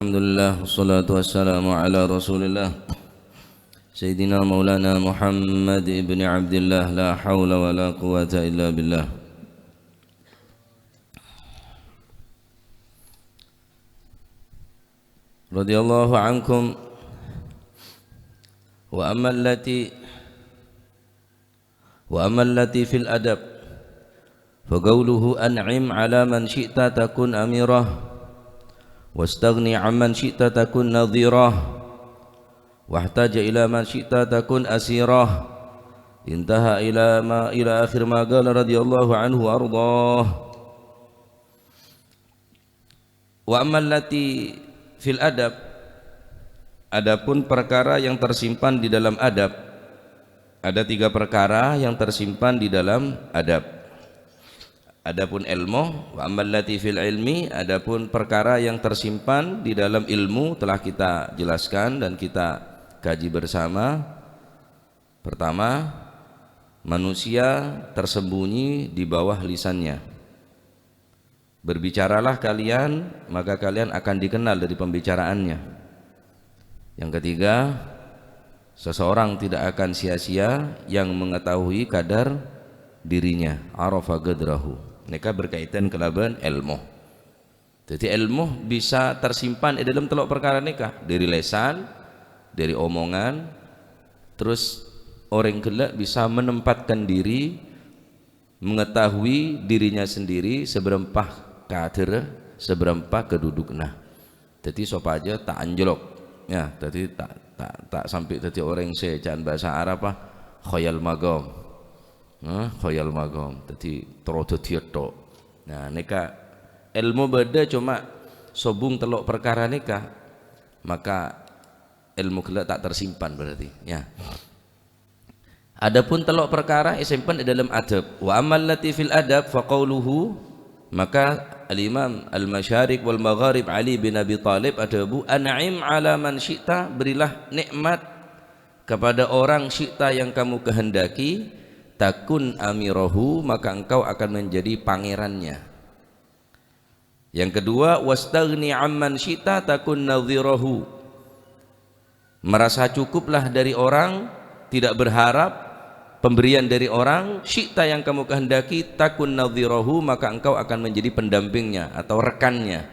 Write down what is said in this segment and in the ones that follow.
Alhamdulillah wassalatu wassalamu ala Rasulillah Sayyidina Maulana Muhammad ibn Abdullah la hawla wa la quwata illa billah. Radiyallahu ankum wa amma allati fil adab fa qawluhu an'im ala man syi'ta takun amirah wastaghni amman syi'ta takun nadhirah wahtaja ila man syi'ta takun asirah intaha ila akhir ma qala radhiyallahu anhu ardah. Wa ammal lati fil adab, adapun perkara yang tersimpan di dalam adab, ada 3 perkara yang tersimpan di dalam adab. Adapun ilmu, wa ammal lati fil ilmi, adapun perkara yang tersimpan di dalam ilmu telah kita jelaskan dan kita kaji bersama. Pertama, manusia tersembunyi di bawah lisannya. Berbicaralah kalian, maka kalian akan dikenal dari pembicaraannya. Yang ketiga, seseorang tidak akan sia-sia yang mengetahui kadar dirinya, arafa gadrahu. Mereka berkaitan kelaban ilmu. Jadi ilmu bisa tersimpan di dalam teluk perkara nikah, dari lesan, dari omongan. Terus orang gelak bisa menempatkan diri, mengetahui dirinya sendiri seberempah kader, seberempah kedudukna. Jadi sapa aja tak anjlok ya, jadi tak sampai tadi orang sejaan bahasa Arab apa khayal magam. Khayal magam, jadi terodo dietok. Nah nika ilmu beda cuma sobung teluk perkara nikah, maka ilmu gelak tak tersimpan berarti ya. Adapun teluk perkara simpan di dalam adab. Wa amal lati fil adab fa qauluhu, maka al-imam al-masyariq wal magharib Ali bin Abi Thalib adabu an'im ala man syi'ta, berilah nikmat kepada orang syi'ta yang kamu kehendaki, takun amirahu, maka engkau akan menjadi pangerannya. Yang kedua, wastaghni amman syi'ta takun nadhirahu, merasa cukuplah dari orang, tidak berharap pemberian dari orang. Syi'ta yang kamu kehendaki, takun nadhirahu, maka engkau akan menjadi pendampingnya atau rekannya.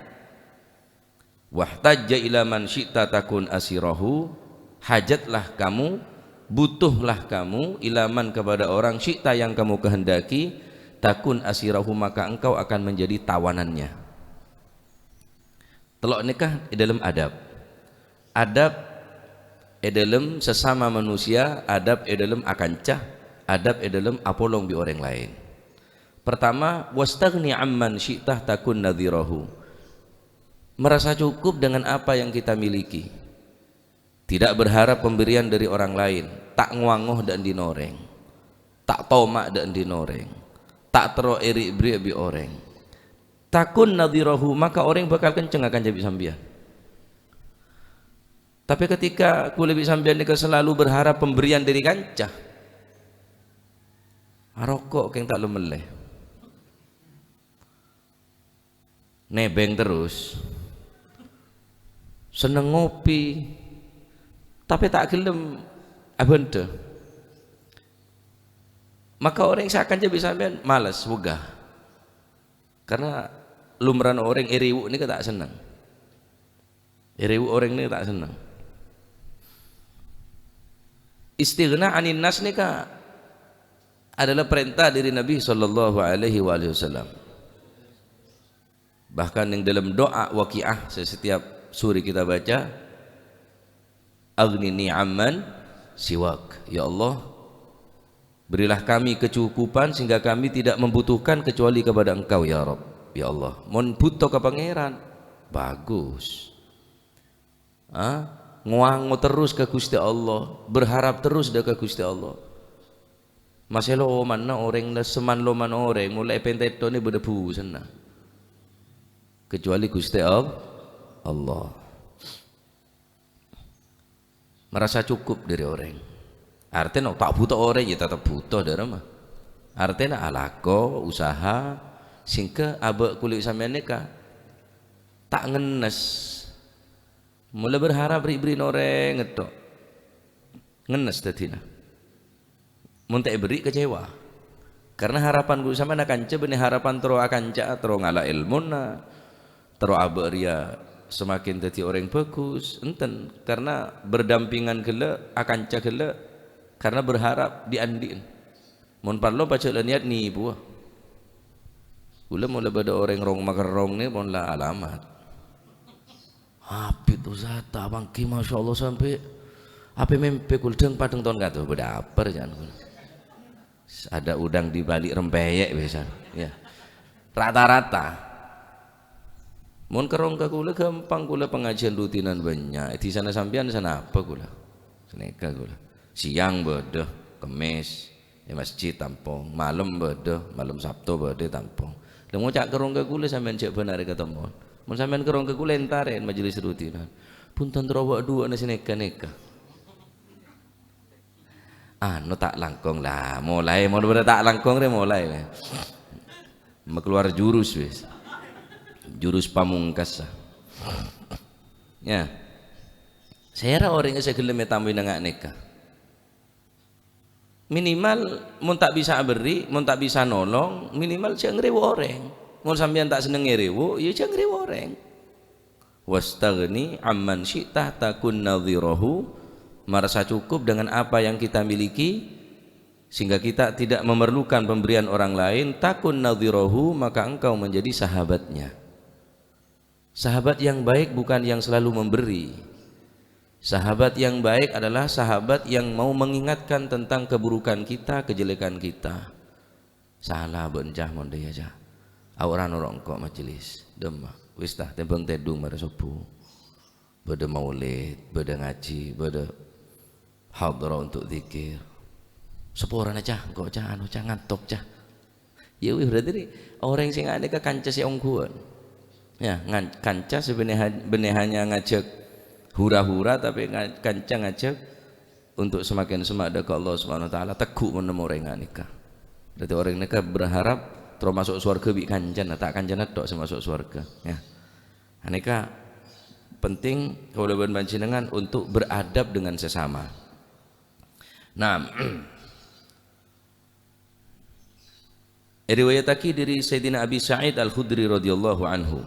Wahtajja ila man syi'ta takun asirahu, hajatlah kamu, butuhlah kamu, ilaman kepada orang syi'ta yang kamu kehendaki, takun asirahu, maka engkau akan menjadi tawanannya. Telok nikah di dalam adab. Adab di dalam sesama manusia, adab di dalam akancah, adab di dalam apolong bi orang lain. Pertama, wastaghni amman syi'ta takun nadhirahu, merasa cukup dengan apa yang kita miliki, tidak berharap pemberian dari orang lain, tak nguangoh dan dinoreng, tak tomak dan dinoreng, tak tero iri beri bi orang. Takun nadhirahu, maka orang bakal kenceng akan jadi sambian. Tapi ketika ku lebih sambian ini selalu berharap pemberian dari kancah, arokok keng tak lemeleh, nebeng terus, seneng ngopi, tapi tak gelem abente, maka orang yang seakan jadi sampean malas wegah, karena lumrahan orang iriwu ini tak senang, iriwu orang ini tak senang. Istighna anin nas nikah adalah perintah dari Nabi sallallahu alaihi wasallam. Bahkan yang dalam doa waqiah setiap suri kita baca, aghnini amman siwak, ya Allah berilah kami kecukupan sehingga kami tidak membutuhkan kecuali kepada engkau ya Rabb. Ya Allah, mon butuh ke pangeran bagus, nguango terus ke Gusti Allah, berharap terus ke Gusti Allah. Masih lo mana orang seman lo man orang mulai penteto ni berdebu sana, kecuali Gusti Allah. Merasa cukup dari orang, artinya tak butuh orang ya tetap butuh dari mah. Artinya alako usaha singke abek kulit sampean nikah tak ngenes Mula berharap beri noreng ngetok. Ngenes tatina. Mun tak beri kecewa. Karena harapan gue sama nak kanca benih harapan tero akanca tero ngala ilmuna tero aberia semakin teti orang bagus enten karena berdampingan gele akanca gele karena berharap diandin mun parlo baca niat ni buah gula mula bada orang rong makan rong ni pun lah alamat api tu zata bangki masya Allah sampai api mimpi kuldeng padeng ton kata berdaper jangan ada udang di balik rempeyek biasa ya rata-rata mun kerong ke kula gampang kula pengajian rutinan banyak di sana sampean sana apa kula seneka kula siang bodoh kemis di masjid tampung malam bodoh malam Sabtu bodoh tampung lha ngucak kerong ke kula sampean cek benar ketemu mun sampean kerong ke kula entaren majelis rutinan punten terowak dua na seneka-neka anu tak langkong lah mulai mau tak langkong deh mulai mau keluar jurus wis jurus pamungkas ya saya orang yang saya gelem tamu nengak nikah minimal mun tak bisa beri mun tak bisa nolong minimal jangan ngrewo orang mun sampean tak seneng ngrewo ya jangan ngrewo orang wastaghni amman syi'ta takun nadhirahu merasa cukup dengan apa yang kita miliki sehingga kita tidak memerlukan pemberian orang lain takun nadhirahu maka engkau menjadi sahabatnya sahabat yang baik bukan yang selalu memberi sahabat yang baik adalah sahabat yang mau mengingatkan tentang keburukan kita kejelekan kita salah bencah monde aja orang kok majelis demah wis tah tembang tedung mara subuh beda maulid beda ngaji beda hadrah untuk zikir seporan aja kok cah anu cah ngantuk cah ya wih berarti orang sing ane ke kanca si ongkuan ya kanca sebenarnya hanya ngajak hura-hura tapi kanca ngajak untuk semakin semak ke Allah Subhanahu wa taala teguh menemu orang nikah berarti orang nikah berharap terus masuk surga bi kancan tak kancan tok masuk surga ya nikah penting kalau panjenengan untuk beradab dengan sesama. Nah, riwayataki dari Sayyidina Abi Sa'id Al-Khudri radhiyallahu anhu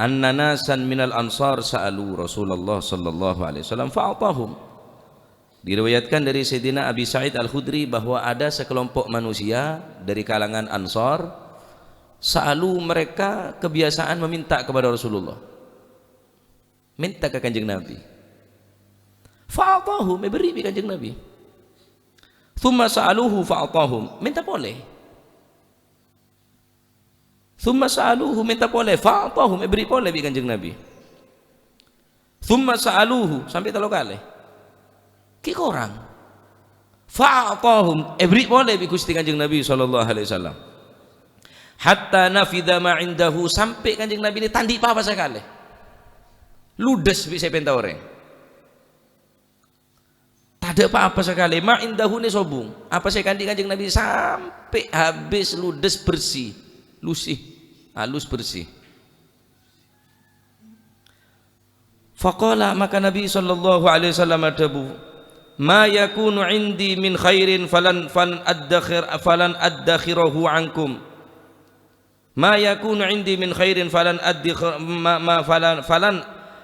anna nasan minal ansar sa'alu Rasulullah sallallahu alaihi wasallam fa'atahum. Diriwayatkan dari Sayyidina Abi Sa'id Al-Khudri bahwa ada sekelompok manusia dari kalangan Ansar sa'alu mereka kebiasaan meminta kepada Rasulullah minta ke kanjeng Nabi fa'atahum beri bi kanjeng Nabi thumma sa'aluhu fa'atahum minta boleh thumma sa'aluhu minta boleh fa'atahum beri boleh bi kanjeng Nabi thumma sa'aluhu sampai 3 kali ki orang fa'atahum beri boleh bi Gusti kanjeng Nabi sallallahu alaihi wasallam hatta nafidha ma indahu sampai kanjeng Nabi ini tandi apa sekali ludes bi saya pentah orang tak ada apa-apa sekali ma indahu ni sobung apa saya kanjeng Nabi sampai habis ludes bersih lusih halus bersih faqala maka Nabi sallallahu alaihi wasallam adabu ma yakunu indi min khairin falan addakhirahu ankum ma yakunu indi min khairin falan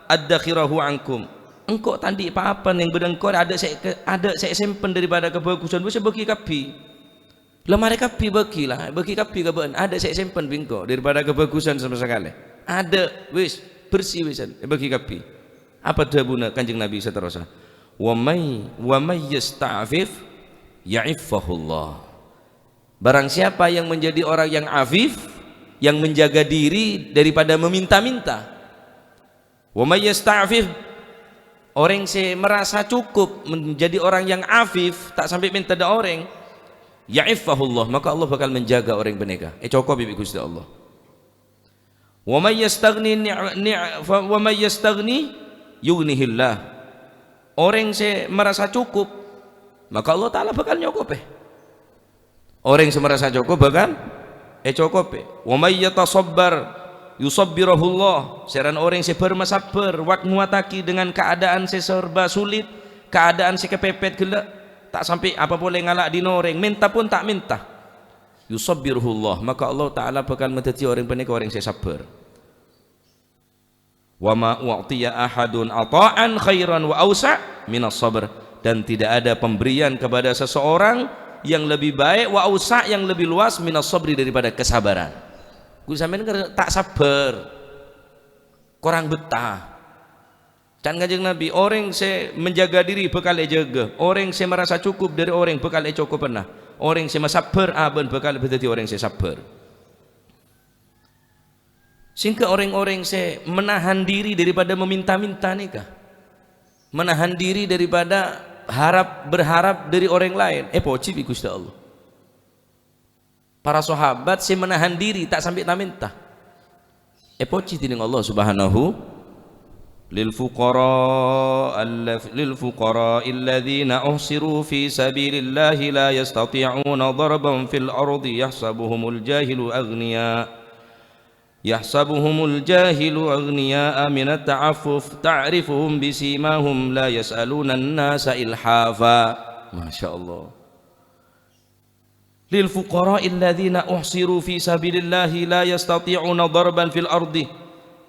addakhirahu ankum engkau tandi apa-apa yang berdengkor ada saya simpen daripada kebagusan bisa bagi kapi lemari kapi bagi kapi keban ada saya simpen bingko daripada kebagusan sama sekali ada wis bersih wisan bagi kapi apa dabuna kanjeng Nabi seterusnya wa may yasta'fif ya'iffahullah barang siapa yang menjadi orang yang afif yang menjaga diri daripada meminta-minta wa may yasta'fif orang yang merasa cukup menjadi orang yang afif tak sampai minta ada orang ya'iffahullah maka Allah bakal menjaga orang beneka cukup bibi Gusti Allah wa may yastaghni yughnihillah orang yang merasa cukup maka Allah Ta'ala bakal nyokop orang yang merasa cukup bakal cukup wa may yatasabbar yusabbirahullah seran orang se bermasabar wak muataki dengan keadaan se serba sulit, keadaan se kepepet gelak, tak sampai apa boleh ngalak di noreng, minta pun tak minta. Yusabbirahullah, maka Allah Ta'ala bakal menjadi orang penik orang se sabar. Wa ma u'tiya ahadun ata'an khairan wa awsa' minas sabr, dan tidak ada pemberian kepada seseorang yang lebih baik wa awsa' yang lebih luas minas sabri daripada kesabaran. Gue sampean tak sabar, kurang betah. Kan Kanjeng Nabi, orang se menjaga diri bekal jaga, orang se merasa cukup dari orang bekal cukup pernah, orang se sabar aben bekal berarti orang se sabar. Sehingga orang-orang se menahan diri daripada meminta-minta nikah, menahan diri daripada berharap dari orang lain. Poci bi Gusti Allah. Para sahabat si menahan diri tak sampai minta. Poci tining Allah Subhanahu lil fuqara alladhina uhsiru fi sabilillahi la yastati'una darban fil ardi yahsabuhumul jahilu aghniya min at-ta'affuf ta'rifuhum bisimahum la yas'aluna an-nasa ilhafa. Masya Allah. Lil fuqara alladhina uhsiru fi sabilillahi la yastati'una darban fil ardi,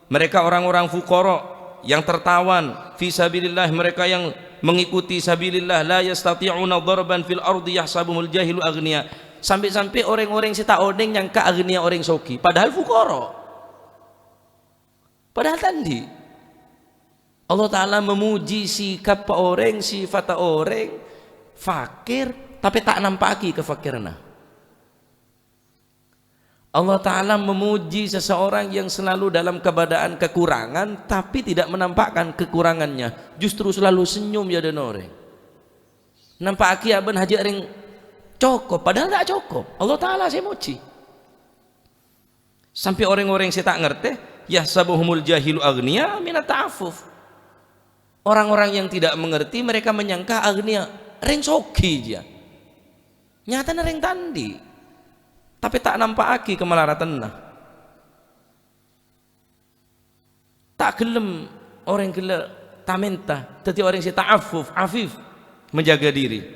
mereka orang-orang fuqara yang tertawan fi sabilillah, mereka yang mengikuti sabilillah, la yastati'una darban fil ardi yahsabuhumul jahilu aghniya, sampai-sampai orang-orang sita odeng yang ka aghniya orang soki padahal fuqara, padahal tadi Allah Ta'ala memuji sikap orang, sifat orang fakir tapi tak nampaki kefakirannya. Allah Ta'ala memuji seseorang yang selalu dalam keadaan kekurangan tapi tidak menampakkan kekurangannya, justru selalu senyum ya dan orang nampak aki aben haji ring cukup padahal tak cukup. Allah Ta'ala saya muji sampai orang-orang saya tak ngerti yahsabuhumul jahilu aghniya minat ta'afuf, orang-orang yang tidak mengerti mereka menyangka aghniya ring soki dia, nyatanya ring tandi tapi tak nampak lagi kemelaratan. Tak gelem orang gelem tak minta, jadi orang si ta'affuf afif menjaga diri.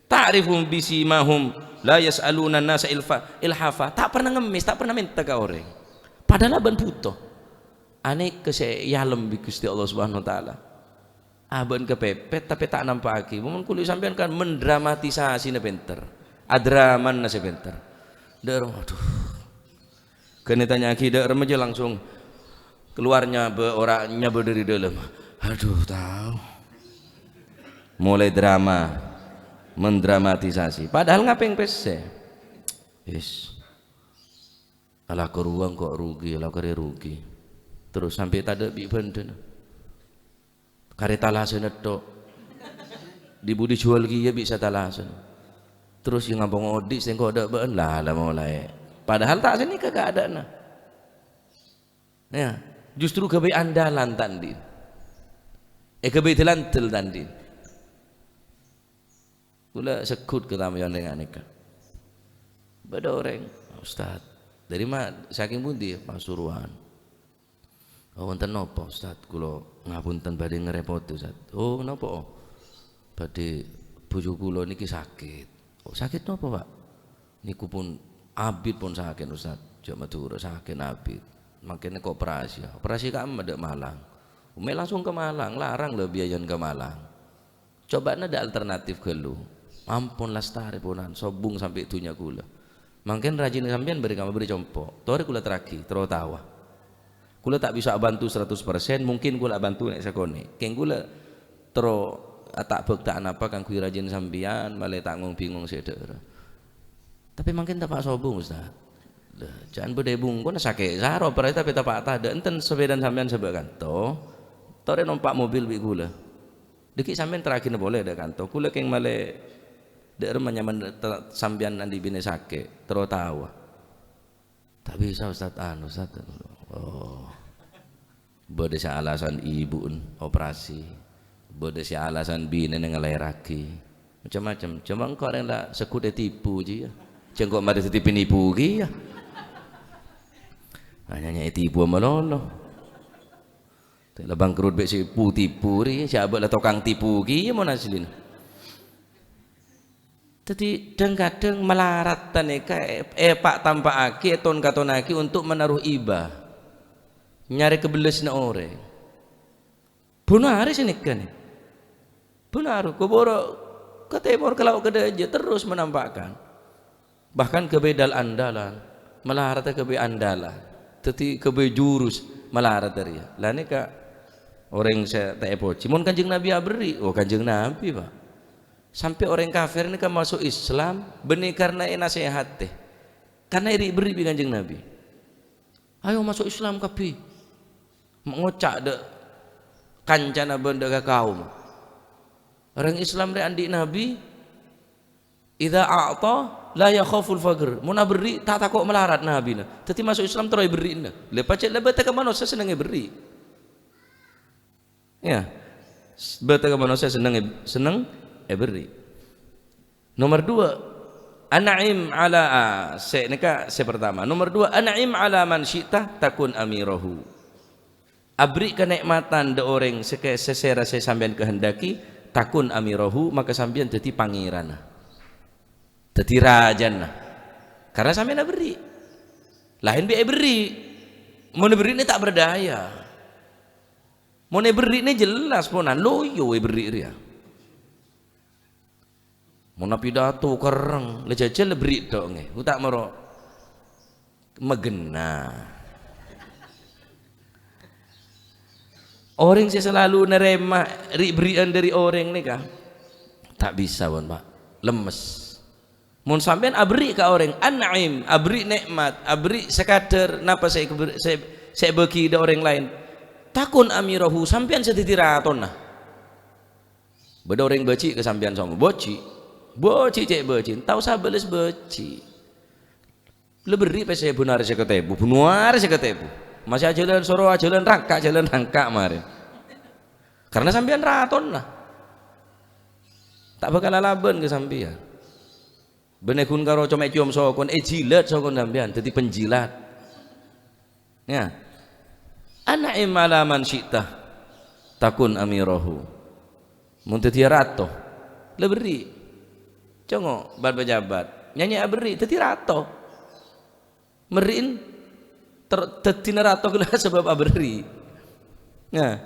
Ta'rifum bisimahum la yas'aluna an-nasa ilhafa, tak pernah ngemis, tak pernah minta ke orang padahal aban butuh. Aneh keseyalem bi Gusti Allah Subhanahu wa taala. Aban kepepet tapi tak nampak lagi. Mun kulit sampean kan mendramatisasi na pinter. Adraman na pinter. Aduh, kena tanya akidah remaja langsung keluarnya orangnya berdiri dalam. Aduh tahu, mulai drama, mendramatisasi. Padahal ngapain pese? Yes, ala keruang kok rugi, ala kere rugi. Terus sampai tada bi benden, kare talasan itu, dibudi jual kia bisa talasan. Terus yang ngabong odik sing kok ada ben lah mulai. Padahal tak sini kagak ada nah. Ya, justru kebe andalan tandin. Kebe telantel tandin. Kula sekut ke tamu yang dengan eka. Bada orang, Ustaz. Dari mana saking pundi Pasuruan. Oh wonten napa Ustaz? Kula ngapunten badhe ngerepoti Ustaz. Oh napa? Badhe bojo kula niki sakit. Oh, sakit apa Pak? Niku pun abid pun sakit Ustaz. Jak Madura sakit abid. Makanya kok operasi. Operasi kamu ada Malang. Umi langsung ke Malang, larang lo biayan ke Malang. Coba ada alternatif ke lu. Ampun lastari punan, sobung sampai itunya gula. Mungkin rajin sampean beri kamu beri compok. Tori kula teraki, tawa. Kula tak bisa bantu 100%, mungkin kula bantu nek sakone. Keng kula tak bektaan apa kan kui rajin sampean malah tak ngomong bingung sedera. Tapi mungkin tak pak sobung Ustaz. Jangan berdebung kau sakit zaro perai tapi tak pak ada enten sepeda sampean sebakan to. Tore numpak mobil bi gula. Dikit sampean terakhir boleh ada kan to. Kula keng malah daerah menyaman sampean andi bine sakit tawa. Tak bisa Ustaz Ustaz. Oh. Bode alasan ibu operasi. Bode si alasan bini ngeleraki macam-macam. Cuma engkau orang lah sekut tipu je ya. Cengkok mari tipu nipu ya. hanya tipu melolo tak bangkrut bek si tipu ri siapa lah tukang tipu ki mon aslin. Jadi kadang melarat taneka pak tanpa aki ton katonaki untuk menaruh iba nyari kebeles na ore benar sini kan benar kuboro ke timur ke laut ke daja terus menampakkan bahkan kebedal andalan melarat kebe andalan teti kebe jurus melarat dari lah ni kak orang saya tak epoci mon kanjeng Nabi aberi oh kanjeng Nabi pak sampai orang kafir ni kan masuk Islam benih karena nasihat teh karena iri beri kanjeng Nabi ayo masuk Islam kapi ngocak de kancana benda ke kaum orang Islam dari andi Nabi idza a'ta la yakhaful faqr mun beri tak takut melarat Nabi na tetapi masuk Islam terus beri na lepas cek lebih tak manusia senang beri ya betul manusia senang beri. Nomor 2 an'im ala pertama. Nomor 2 an'im ala man syi'ta takun amirahu. Abri kenikmatan de orang sesera sampean kehendaki takun amirahu maka sampean jadi pangeran. Jadi raja nah. Karena sampean beri. Lain bi beri. Mau beri ini tak berdaya. Mau beri ini jelas ponan loyo beri dia. Mau pidato kereng le jajal beri tok nge. Ku tak mero megena. Orang saya selalu nerema berian dari orang nih kah tak bisa bon pak lemes mun sampean abri ke orang an'im abri nikmat abri sekadar napa saya bagi ke orang lain takun amirahu sampean sedih raton nah beda orang beci ke sampean sama boci cek boci tahu sabeles boci le beri pe saya benar saya ketebu masih jalan soro jalan rangka mari karena sampean raton lah tak bakal laban ke sampean benekun karo cuma cium sokon jilat sokon sampean jadi penjilat ya an'im ala man syi'ta takun amirahu mun teu rato le beri congo bad pejabat nyanyi beri teu rato merin teti nerato kena sebab aberi nah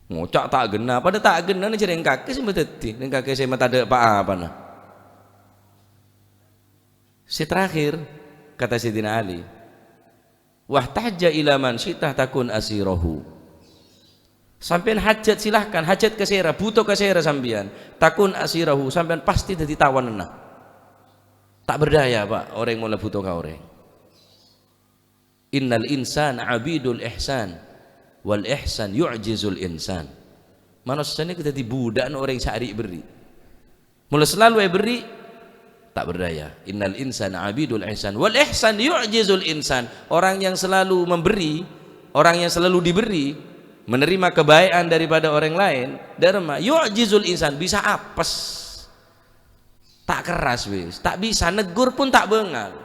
ngocak tak gena pada tak gena ni cereng kaki sih teti neng kaki saya mata ada apa nah si terakhir kata Sayyidina Ali wahtajja ila man syi'ta takun asirahu sampean hajat silahkan hajat kesera butuh kesera sampean takun asirahu sampean pasti jadi tawan nah tak berdaya pak orang mulai butuh ka orang innal insana abidul ihsan wal ihsan yu'jizul insan manusia ini kita dibudak orang sehari beri mulai selalu beri tak berdaya innal insana abidul ihsan wal ihsan yu'jizul insan orang yang selalu memberi orang yang selalu diberi menerima kebaikan daripada orang lain dharma yu'jizul insan bisa apes tak keras wis tak bisa negur pun tak bengal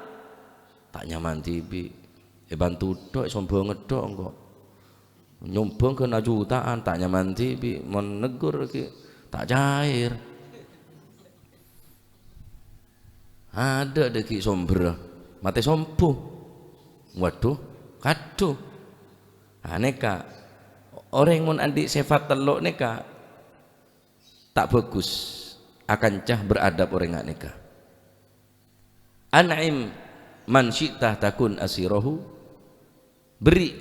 tak nyaman tibi bantu dok sombong ngedok kok nyombong kena jutaan tak nyaman tibi menegur ki tak cair ada deki somber mati sombong waduh kaduh aneka orang mun andi sifat teluk neka tak bagus akan cah beradab orang neka an'im man syi'ta takun asirahu beri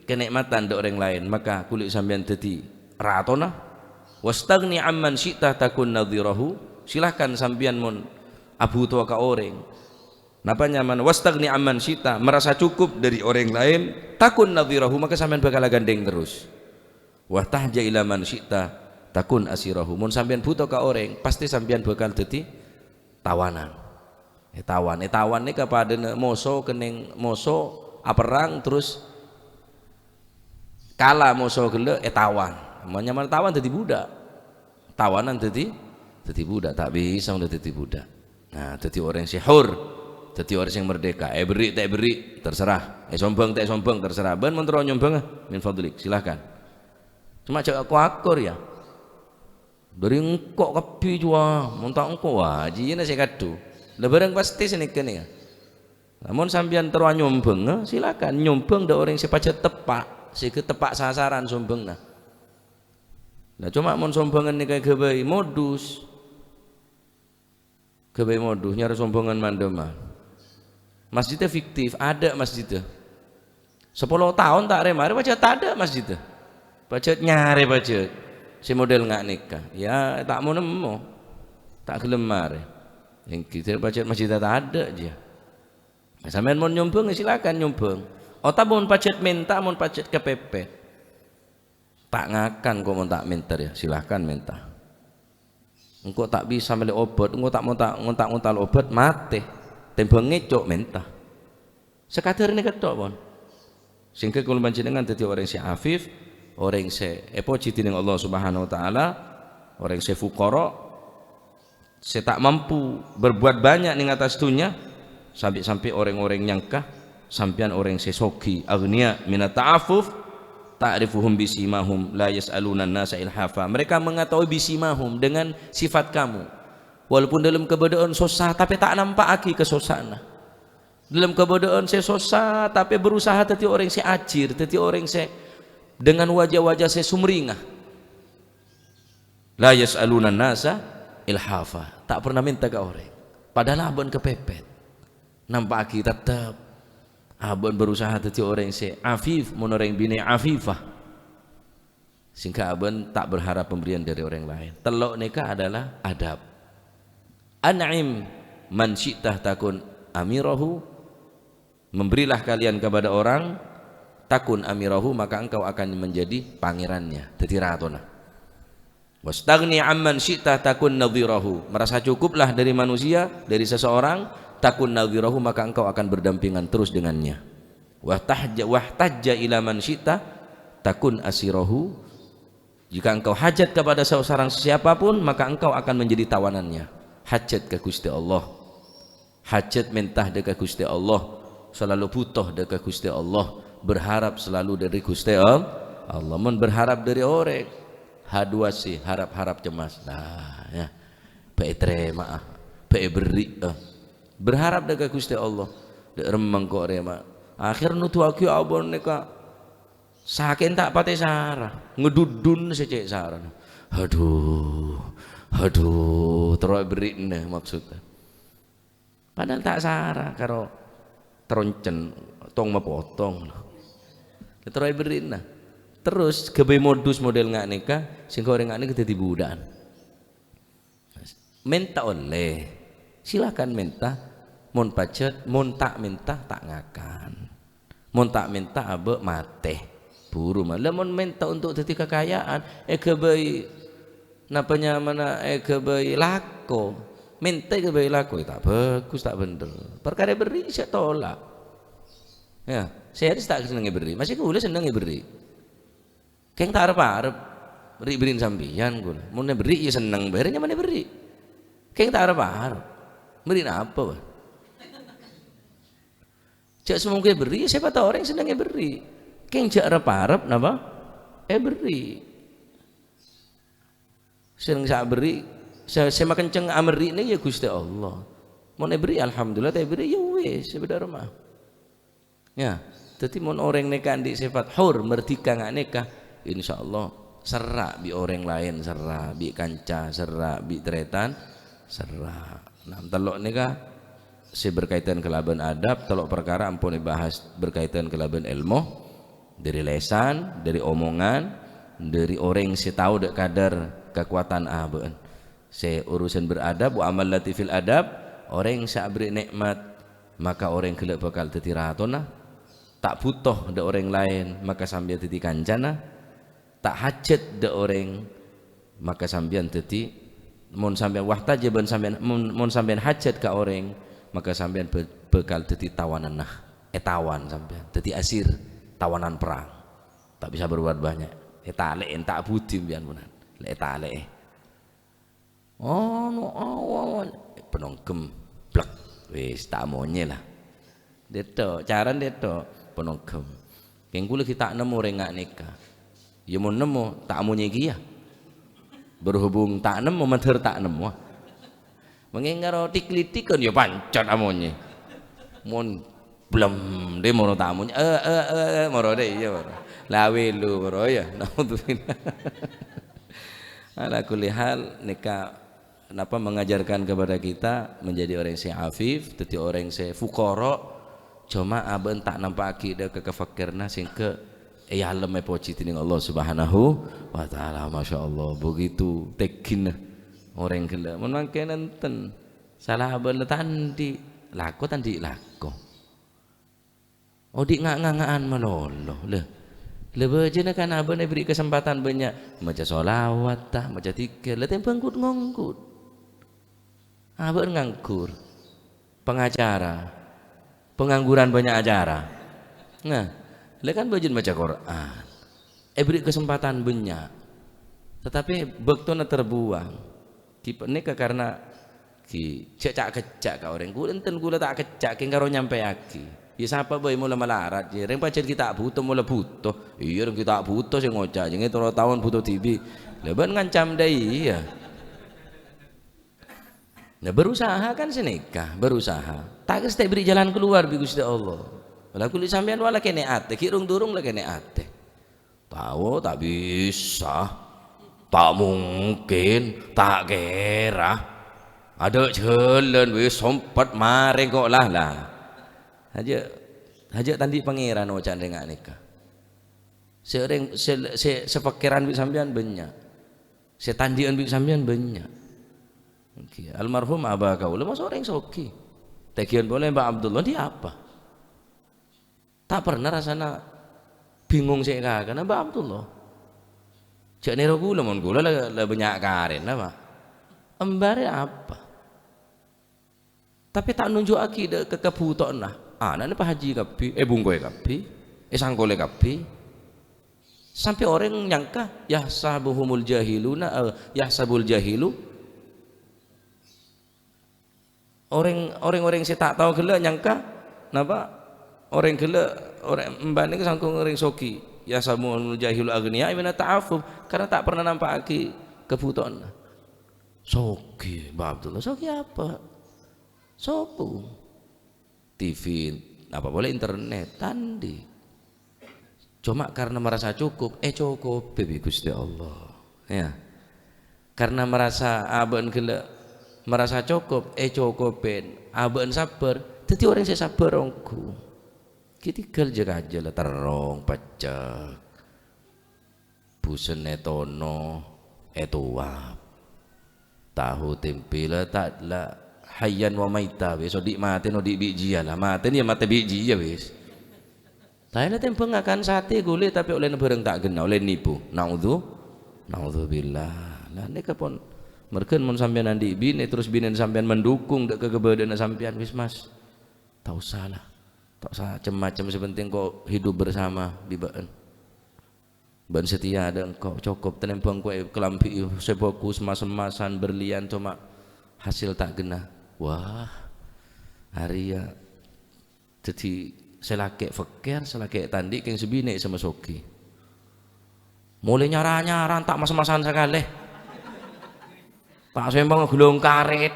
kenikmatan dari orang lain maka kulit sampean teti ratona wastagni amman syi'ta takun nadhirahu silahkan sampean mun abu tua ka orang napa nyaman wastagni amman syi'ta merasa cukup dari orang lain takun nadhirahu maka sampean bakal gandeng terus wahtahja ila man syi'ta takun asirahu mun sampean butuh ka orang pasti sampean bakal teti tawanan tawan ini kepada moso kening moso perang terus kalah moso gele tawan nyaman tawan jadi budak tawanan jadi budak tak bisa udah jadi budak nah jadi orang syahur Dadi orang yang merdeka, beri tak beri terserah, sombong tak sombong terserah. Ben mentero nyombong min fadlik, silahkan. Cuma cak aku akur ya. Dari engkau kapi jua, montak engkau wajib na saya kadu. Lebaran pasti sini kene ya. Namun sambian terus nyombong, silakan nyombong dah orang sepacat tepak, tepak sasaran sombong nah. Nah cuma mon sombongan ni kayak kebai modus nyari sombongan mandeman. Masjidnya fiktif, ada masjidnya 10 tahun tak remare pacet tak ada masjidnya pacet nyari pacet si model nggak nikah ya tak mau nemu tak gelemar yang kita pacet masjidnya tak ada aja. Sampean mau nyombong silakan nyombong otak mau pacet minta mau pacet kepepet tak ngakan kok mau tak minta ya silakan minta engkau tak bisa beli obat engkau tak mau ngontak obat mati tembang ngecok mentah sekadar ini ketok pun sehingga kalau panjenengan dadi orang si afif orang si puji dening Allah Subhanahu wa taala orang si fuqara si tak mampu berbuat banyak ning atas dunia sampai orang-orang nyangka sampean orang si sogi agnia minat ta'afuf ta'rifuhum bisimahum la yas'aluna an-nasa ilhafa mereka mengetahui bisimahum dengan sifat kamu walaupun dalam keberadaan susah tapi tak nampak lagi kesusahan dalam keberadaan saya susah tapi berusaha tadi orang saya ajir tadi orang saya dengan wajah-wajah saya sumringah la yas'aluna nasa ilhafa tak pernah minta ke orang padahal abon kepepet nampak lagi tetap abon berusaha tadi orang saya afif menoreng bini afifah sehingga abon tak berharap pemberian dari orang lain telok nikah adalah adab an'im man syi'tah takun amirahu memberilah kalian kepada orang takun amirahu maka engkau akan menjadi pangerannya dadi ratona wastagni amman syi'tah takun nadhirahu merasa cukuplah dari manusia dari seseorang takun nadhirahu maka engkau akan berdampingan terus dengannya wahtajja ila man syi'tah takun asirahu jika engkau hajat kepada seseorang siapapun maka engkau akan menjadi tawanannya hajat ke Gusti Allah hajat mentah dekat Gusti Allah selalu butuh dekat Gusti Allah berharap selalu dari Gusti Allah mun berharap dari orang haduasi harap-harap cemas nah ya baik terima baik beri berharap dekat Gusti Allah dek remeng kok rema akhir nutu aku abon neka saking tak pate sarah ngedudun secek sarah aduh terus beri nih maksudnya padahal tak sarah karo teroncen tong mepotong terus beri nah terus kebe modus model nggak nikah sehingga orang nggak nikah jadi budak minta oleh silakan minta mon pacet mon tak minta tak ngakan mon tak minta abe mate buru malah mon minta untuk jadi kekayaan kebe napanya mana kebayi lako minta kebayi lako tak bagus tak bener perkara beri saya tolak ya saya harus tak seneng beri masih gue seneng beri keng tak harap berin sambian gue mau beri ya seneng bayarnya mana beri keng tak harap beri apa cak semua beri siapa tahu orang seneng beri keng cak harap napa beri seneng saya beri saya makan ceng amri ini ya Gusti Allah mau beri alhamdulillah tapi beri ya wes sebenarnya mah ya jadi mau orang nikah di sifat hur merdeka nggak nikah insyaallah serak bi orang lain serak bi kanca serak bi tretan serak nah telok nikah si berkaitan kelaban adab telok perkara ampun dibahas berkaitan kelaban ilmu dari lesan dari omongan dari orang si tahu dek kadar kekuatan aben saya urusan beradab wa amal latifil adab orang yang sabri nikmat maka orang kelak bakal dadi ratona tak butuh de orang lain maka sambil dadi kancana tak hajat de orang maka sambian dadi mun sampean wahtajaban sampean mun sampean hajat ka orang maka sampean bakal dadi tawanan tawan sampean dadi asir tawanan perang tak bisa berbuat banyak talek tak budi mbiyen menan lek talek oh no awan penonggem blek wis tak monye lah deto caran deto penogem keng kula kita nemu rengak nikah ya mau nemu tak monye iki ya berhubung tak nemu menter tak nemu mengengaro tiklitikon ya pancot amonye mon belum dia mau tamunya moro deh iya moro lawe lu moro ya naudzubillah ala kulli hal nikah kenapa mengajarkan kepada kita menjadi orang yang afif jadi orang yang fuqara cuma aben tak nampak akidah kekefakirna sing ke alam poci tining Allah Subhanahu wa taala masyaallah begitu tekin orang gila mun mangke nenten salah aben tandi lako tandi lako odik ngak-ngakan melolo lebih aja kan abang beri kesempatan banyak maca solawat tah maca zikir lah tempang ngangkut abang nganggur pengacara pengangguran banyak acara nah lah kan bajin baca Quran beri kesempatan banyak tetapi bektona terbuang nikah karena cecak kecak ka orang gula enten gula tak kecak king karo nyampe aki ya siapa boy mula malarat ya reng pacar kita butuh mula butuh iya reng kita butuh sing ngocak jenenge 3 tahun butuh TV leban ngancam dai ya nah berusaha kan senikah berusaha tak kestek beri jalan keluar bi Gusti Allah wala kulit sampean wala kene ate kirung durung la kene ate tahu tak bisa tak mungkin tak kira ada jalan wis sempat mare kok lah aja tandi pangeran wacan dengan nikah sering sepikiran bi sampean banyak setandian bi sampean banyak okay. Almarhum abah kau lemas orang soki tekian boleh Mbak Abdullah dia apa tak pernah rasanya bingung sih karena Mbak Abdullah cak nero gula mon gula lah banyak karen apa embare apa tapi tak nunjuk akidah kekebutuhan lah anak ini Pak Haji kapi bungkoy kapi sangkole kapi sampai orang nyangka yahsabuhumul jahiluna yahsabul jahilu orang saya tak tahu gila nyangka napa orang gila orang mbak ini sangkung orang soki yahsabul jahilu agniya ibna ta'afuf karena tak pernah nampak aki kebutuhan soki Mbak Abdullah soki apa sopo TV apa boleh internet tandi cuma karena merasa cukup cukup baby Gusti Allah ya karena merasa aben gila merasa cukup cukupin aben sabar jadi orang saya sabar ongku kita kerja aja lah terong pecak busen tono tuap tahu tempe lah tak lah hayyan wa maita wis dik mate no dik biji lah mate ni mate biji ya wis tahe tempeng akan sate gule tapi oleh bareng tak gena oleh nipu naudzubillah lah nek pun merken mun sampean andi bine terus bine sampean mendukung dek kegebedean sampean wis Mas tak usah macam-macam sepenting kok hidup bersama bibaan ban setia ada engkau cukup tenempang kue kelampi sepokus mas-masan berlian cuma hasil tak gena wah hari ya jadi selake fakir selake tandi keng sebine sama soki mulai nyara-nyara tak mas-masan sekali tak sembang gulung karet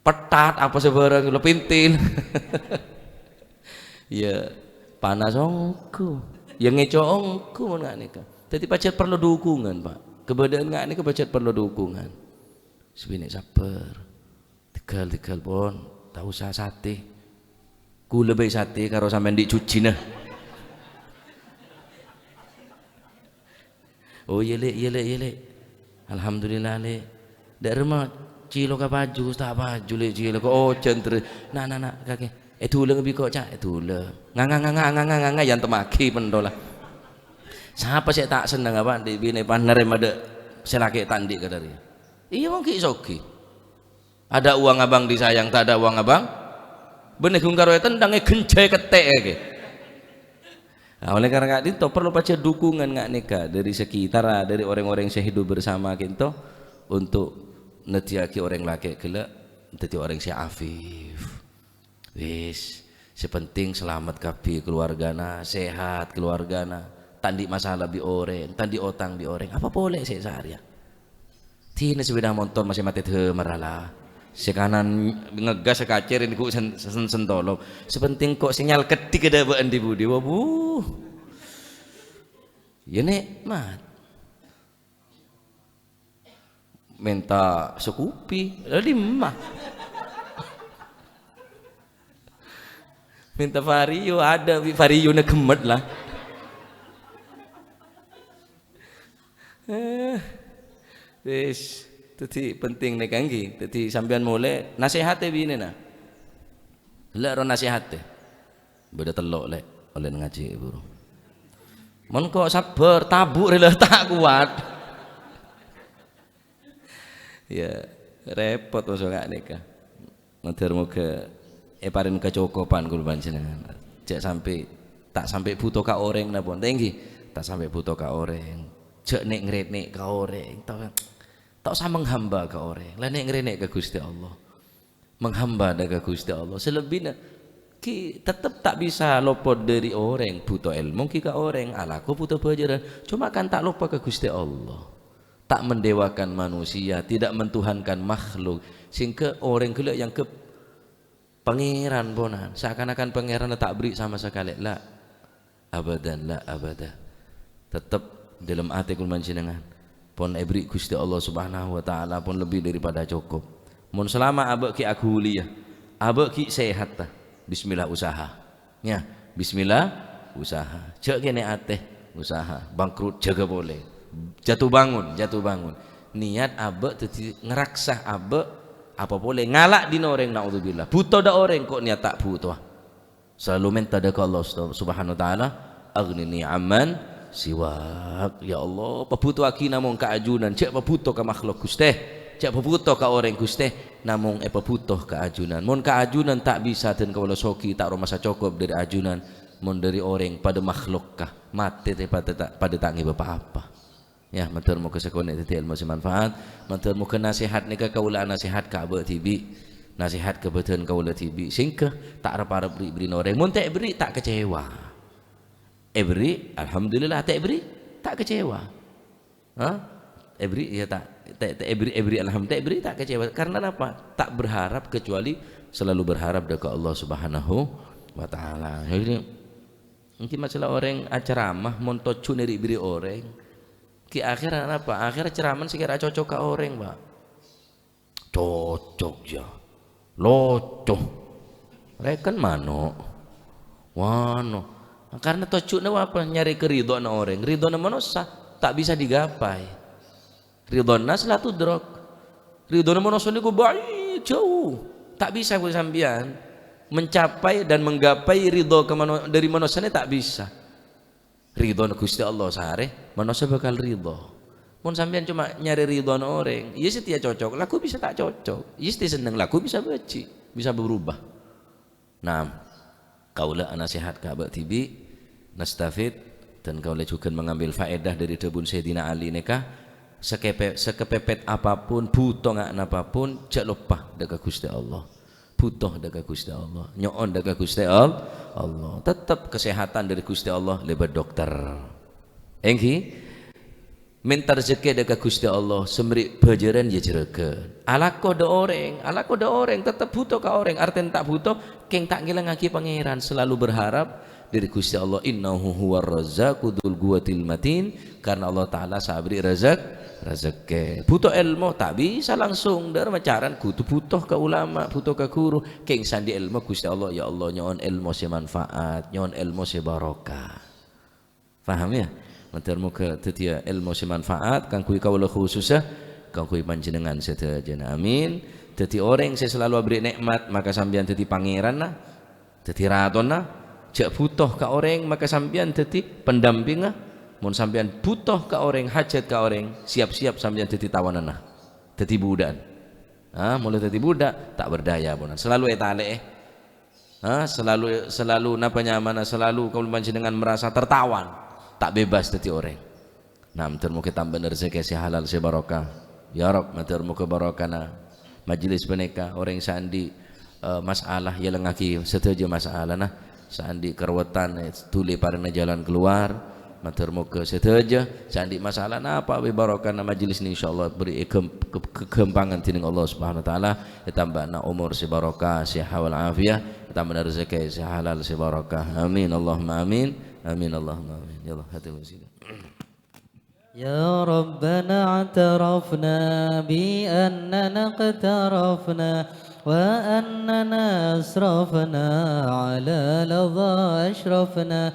petat apa sebarang lo pintil ya panas ongku yang ngeco ongku nggak nikah jadi pacar perlu dukungan Pak keberadaan nggak nikah pacar perlu dukungan sebinek sabar tegal pun tak usah sate ku lebih sate karo sampean dicuci nah oh iya le alhamdulillah le dak rumah cilo ka baju tak baju le cilo ko oh centre nah kaki tuleng bi kok cak tuleng nganga yang temaki pendola siapa sih tak seneng apa di bini panere made selake tandi kadari iya wong ki soki ada uang abang disayang tak ada uang abang benih karo tendangnya gencay ketek ke nah, oleh karena itu perlu baca dukungan nggak nikah dari sekitar dari orang-orang yang hidup bersama kita untuk netiaki orang laki gila dadi orang si afif. Wis sepenting selamat kabeh keluargana, sehat keluargana, tandi masalah bi orang, tandi otang bi orang, apa boleh sih sehari ya. Tina sepeda motor masih mati merala, sekanan ngegas sekacer ini ku sentolo, sepenting kok sinyal ketik ada baan di budi, wabuh, ya nikmat. Minta sekupi, lima. Minta vario ada, vario na gemet lah. Wis, tadi penting nih kanggi. Tadi sampean mulai nasihate bini na. Lek ro nasihate. Beda telok lek oleh ngaji buru. Mon kok sabar, tabuk rela tak kuat. Ya repot masuk gak nikah. Muga-muga paring kecukupan kula panjenengan. Cek sampai tak sampai butuh ka orang napa tinggi. Tak sampai butuh ka orang. Cek nek ngrenek ka orang. Tak usah menghamba ka orang. Lah nek ngrenek ka Gusti Allah. Menghamba ka Gusti Allah. Selebihnya ki tetap tak bisa luput dari orang. Butuh ilmu ki ka orang. Alaku butuh pelajaran. Cuma kan tak lupa ke Gusti Allah. Tak mendewakan manusia, tidak mentuhankan makhluk, sehingga orang kelak yang ke pangeran bonan, seakan-akan pangeran tak beri sama sekali. La abadan, la abada. Tetap dalam hati kul manjenengan pun beri Gusti Allah Subhanahu wa taala pun lebih daripada cukup. Mun selama abek ki akuliah, abek ki sehat ta. Bismillah usaha. Ya, bismillah usaha. Cek kene ate usaha, bangkrut jaga boleh. Jatuh bangun niat abek tadi ngeraksah abek apa boleh ngalak di orang naudzubillah butuh da orang kok niat tak butuh selalu minta da Allah subhanahu wa ta'ala aghnini amman siwak ya Allah pabutuh aki namung keajunan cek pabutuh ke makhluk Gusti cek pabutuh ke orang Gusti namung pabutuh keajunan mun keajunan tak bisa dan kawula soki tak rumasa cukup dari ajunan mun dari orang pada makhluk kah mati pada tak ngiba apa-apa. Ya, matur muga sekonek dadi ilmu semanfaat, matur muga nasihat nika kaula nasihat ka abek tibi, nasihat kebetulan kaula tibi, singkeh tak arep-arep beri noreng, mun tak beri tak kecewa. Beri, alhamdulillah tak beri tak kecewa. Hah? Beri ya tak beri alhamdulillah beri tak kecewa. Karena apa? Tak berharap kecuali selalu berharap dekat Allah Subhanahu wa taala. Jadi mungkin masalah orang ceramah mun tocu neri beri orang ki akhirnya apa? Akhirnya ceramah sekira cocok ke orang, Pak. Cocok ya. Locok. Rekan mano. Wano. Karena tocuknya apa? Nyari keridhaan orang. Ridhaan manusia tak bisa digapai. Ridhaan nas la tudrak. Ridhaan manusia niku baik jauh. Tak bisa ku sampean mencapai dan menggapai ridho dari manusia ini tak bisa. Ridho Gusti Allah sare manusia bakal ridho. Mun sampean cuma nyari ridho orang, iya sih dia cocok, laku bisa tak cocok. Iya sih seneng, laku bisa beci, bisa berubah. Nah, kaulah nasihat ka abak tibi, nastafid dan kaulah juga mengambil faedah dari debun Sayyidina Ali nikah. Sekepepet apapun, butuh ngak apapun, jak lupa dekat Gusti Allah. Butuh dekat Gusti Allah, nyoon dekat Gusti Allah. Tetap kesehatan dari Gusti Allah lewat dokter. Engki minta rezeki dekat Gusti Allah, semri bajaran ya jerekeun. Alako da orang, tetap butuh ka orang. Arten tak butuh, keng tak ngilangake pangeran, selalu berharap dari Gusti Allah. Innahu huwar razzaqu dzul quwwatil matin. Karena Allah taala sabri rezeki. Butuh ilmu tak bisa langsung dari macaran kudu butuh ke ulama, butuh ke guru. Keng sandi ilmu Gusti Allah, ya Allah nyon ilmu se manfaat, nyon ilmu se barokah. Paham ya? Matur muga dadi ilmu se manfaat kang kuwi kawula khususah kang kuwi panjenengan sedaya. Amin. Dadi orang saya selalu beri nikmat maka sampeyan dadi pangeran nah. Dadi raton nah. Jak butuh ke orang maka sampeyan dadi pendamping nah. Mun sampean butuh ke orang, hajat ke orang, siap-siap sampean jadi tawanan nah, jadi budak. Mulai jadi budak tak berdaya bonan. Selalu etale selalu napanya mana selalu kalau panjenengan merasa tertawan, tak bebas jadi orang. Nah, matur muga tambah rezeki si halal si barokah. Ya Rabb, matur muga barokahna. majelis beneka orang sandi masalah ya lengaki setuju masalah nah sandi kerwetan tuli parana jalan keluar matur muka setuju sandi masalah apa we barokahna majelis ni insyaallah beri kekembangan tining Allah Subhanahu wa taala ditambahna umur si barokah si hawal afiyah ditambahna rezeki si halal si barokah amin Allahumma amin amin Allahumma amin ya Allah hatil muslim يا ربنا اعترفنا بأننا اقترفنا وأننا أسرفنا على لظى أشرفنا